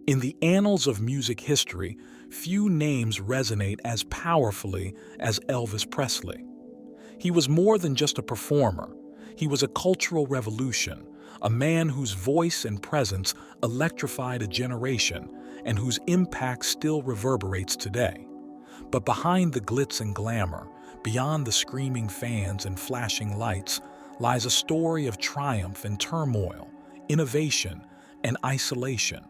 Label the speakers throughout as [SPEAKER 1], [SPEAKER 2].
[SPEAKER 1] In the annals of music history, few names resonate as powerfully as Elvis Presley. He was more than just a performer. He was a cultural revolution, a man whose voice and presence electrified a generation and whose impact still reverberates today. But behind the glitz and glamour, beyond the screaming fans and flashing lights, lies a story of triumph and turmoil, innovation and isolation.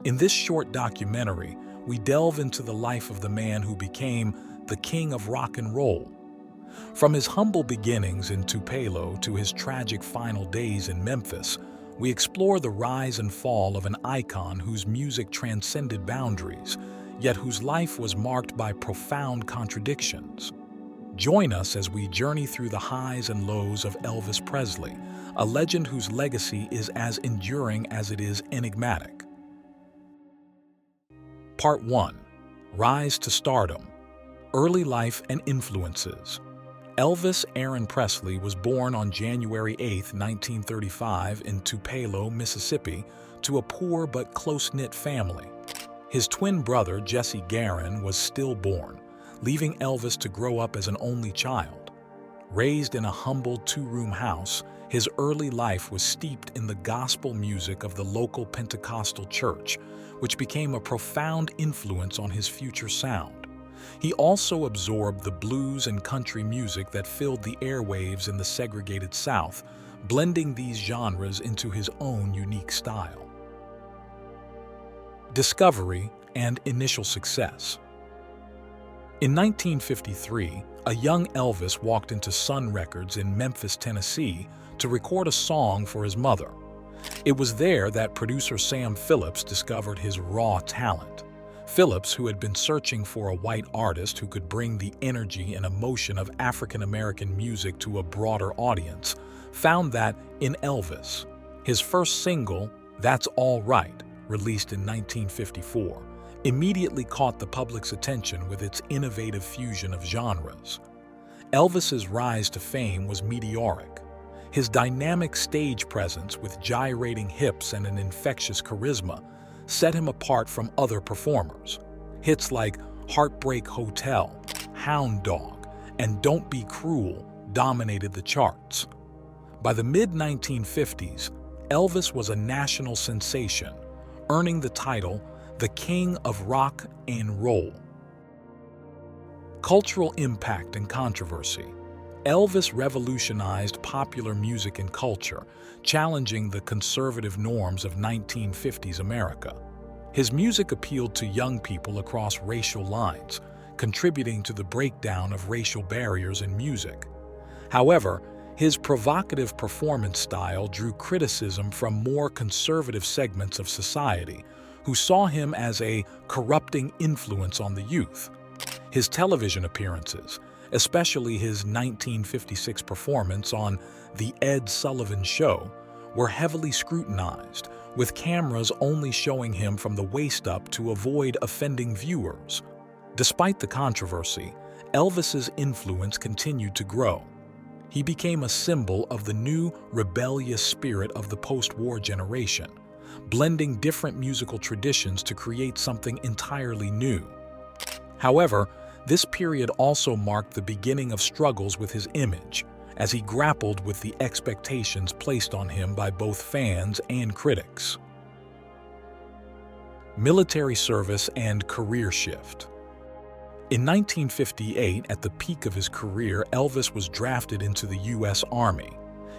[SPEAKER 1] In this short documentary, we delve into the life of the man who became the king of rock and roll. From his humble beginnings in Tupelo to his tragic final days in Memphis, we explore the rise and fall of an icon whose music transcended boundaries, yet whose life was marked by profound contradictions. Join us as we journey through the highs and lows of Elvis Presley, a legend whose legacy is as enduring as it is enigmatic. Part 1. Rise to Stardom. Early Life and Influences. Elvis Aaron Presley was born on January 8, 1935 in Tupelo, Mississippi, to a poor but close-knit family. His twin brother, Jesse Garon, was stillborn, leaving Elvis to grow up as an only child. Raised in a humble two-room house, his early life was steeped in the gospel music of the local Pentecostal church, which became a profound influence on his future sound. He also absorbed the blues and country music that filled the airwaves in the segregated South, blending these genres into his own unique style. Discovery and initial success. In 1953, a young Elvis walked into Sun Records in Memphis, Tennessee, to record a song for his mother. It was there that producer Sam Phillips discovered his raw talent. Phillips, who had been searching for a white artist who could bring the energy and emotion of African-American music to a broader audience, found that in Elvis. His first single, That's All Right, released in 1954, immediately caught the public's attention with its innovative fusion of genres. Elvis's rise to fame was meteoric. His dynamic stage presence with gyrating hips and an infectious charisma set him apart from other performers. Hits like Heartbreak Hotel, Hound Dog, and Don't Be Cruel dominated the charts. By the mid-1950s, Elvis was a national sensation, earning the title the King of Rock and Roll. Cultural impact and controversy. Elvis revolutionized popular music and culture, challenging the conservative norms of 1950s America. His music appealed to young people across racial lines, contributing to the breakdown of racial barriers in music. However, his provocative performance style drew criticism from more conservative segments of society, who saw him as a corrupting influence on the youth. His television appearances, especially his 1956 performance on The Ed Sullivan Show, were heavily scrutinized, with cameras only showing him from the waist up to avoid offending viewers. Despite the controversy, Elvis's influence continued to grow. He became a symbol of the new rebellious spirit of the post-war generation, blending different musical traditions to create something entirely new. However, this period also marked the beginning of struggles with his image, as he grappled with the expectations placed on him by both fans and critics. Military service and career shift. In 1958, at the peak of his career, Elvis was drafted into the U.S. Army.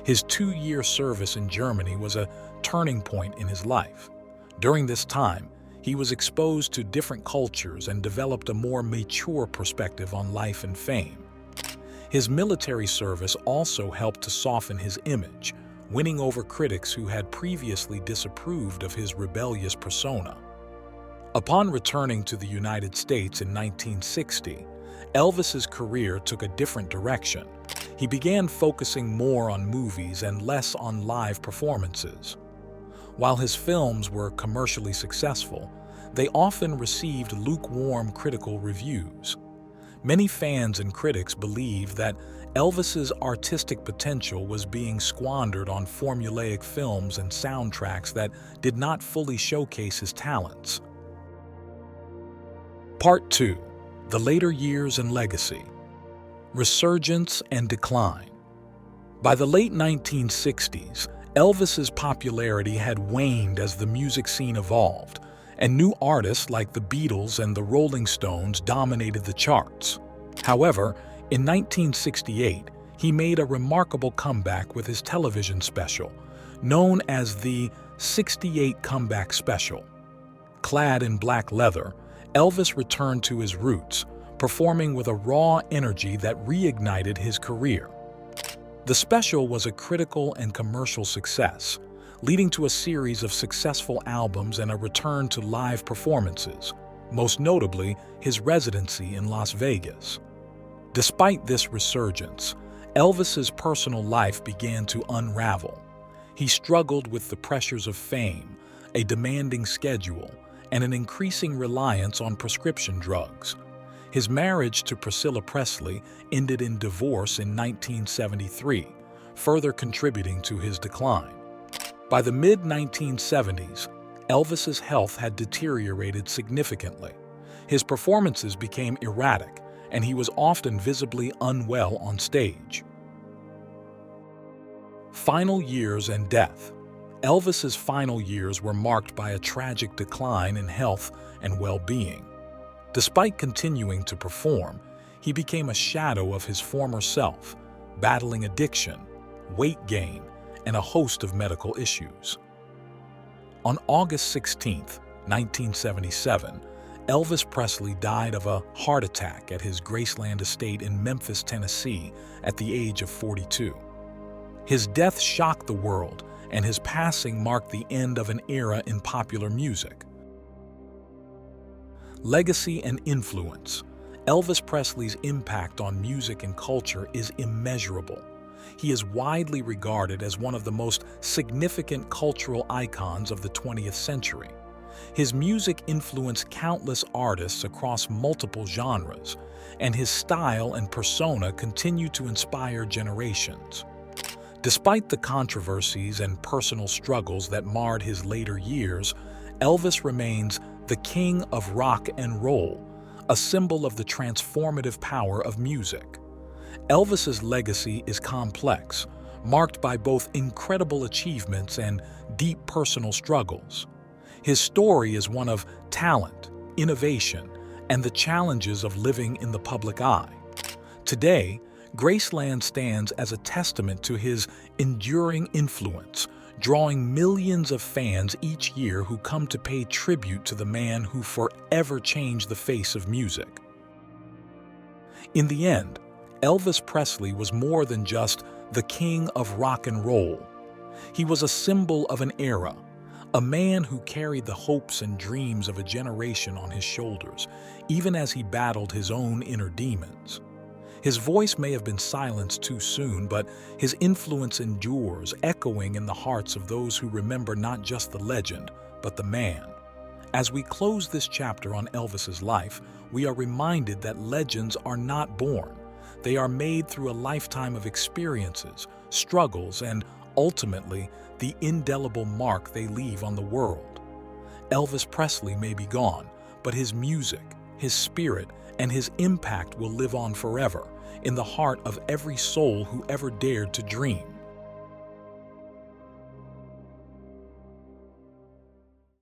[SPEAKER 1] His 2-year service in Germany was a turning point in his life. During this time, he was exposed to different cultures and developed a more mature perspective on life and fame. His military service also helped to soften his image, winning over critics who had previously disapproved of his rebellious persona. Upon returning to the United States in 1960, Elvis's career took a different direction. He began focusing more on movies and less on live performances. While his films were commercially successful, they often received lukewarm critical reviews. Many fans and critics believe that Elvis's artistic potential was being squandered on formulaic films and soundtracks that did not fully showcase his talents. Part 2. The Later Years and Legacy. Resurgence and Decline. By the late 1960s, Elvis's popularity had waned as the music scene evolved, and new artists like the Beatles and the Rolling Stones dominated the charts. However, in 1968, he made a remarkable comeback with his television special, known as the '68 Comeback Special. Clad in black leather, Elvis returned to his roots, performing with a raw energy that reignited his career. The special was a critical and commercial success, leading to a series of successful albums and a return to live performances, most notably his residency in Las Vegas. Despite this resurgence, Elvis's personal life began to unravel. He struggled with the pressures of fame, a demanding schedule, and an increasing reliance on prescription drugs. His marriage to Priscilla Presley ended in divorce in 1973, further contributing to his decline. By the mid-1970s, Elvis's health had deteriorated significantly. His performances became erratic, and he was often visibly unwell on stage. Final years and death. Elvis's final years were marked by a tragic decline in health and well-being. Despite continuing to perform, he became a shadow of his former self, battling addiction, weight gain, and a host of medical issues. On August 16, 1977, Elvis Presley died of a heart attack at his Graceland estate in Memphis, Tennessee, at the age of 42. His death shocked the world, and his passing marked the end of an era in popular music. Legacy and influence. Elvis Presley's impact on music and culture is immeasurable. He is widely regarded as one of the most significant cultural icons of the 20th century. His music influenced countless artists across multiple genres, and his style and persona continue to inspire generations. Despite the controversies and personal struggles that marred his later years, Elvis remains the king of rock and roll, a symbol of the transformative power of music. Elvis's legacy is complex, marked by both incredible achievements and deep personal struggles. His story is one of talent, innovation, and the challenges of living in the public eye. Today, Graceland stands as a testament to his enduring influence, drawing millions of fans each year who come to pay tribute to the man who forever changed the face of music. In the end, Elvis Presley was more than just the king of rock and roll. He was a symbol of an era, a man who carried the hopes and dreams of a generation on his shoulders, even as he battled his own inner demons. His voice may have been silenced too soon, but his influence endures, echoing in the hearts of those who remember not just the legend, but the man. As we close this chapter on Elvis's life, we are reminded that legends are not born. They are made through a lifetime of experiences, struggles, and ultimately, the indelible mark they leave on the world. Elvis Presley may be gone, but his music, his spirit, and his impact will live on forever in the heart of every soul who ever dared to dream.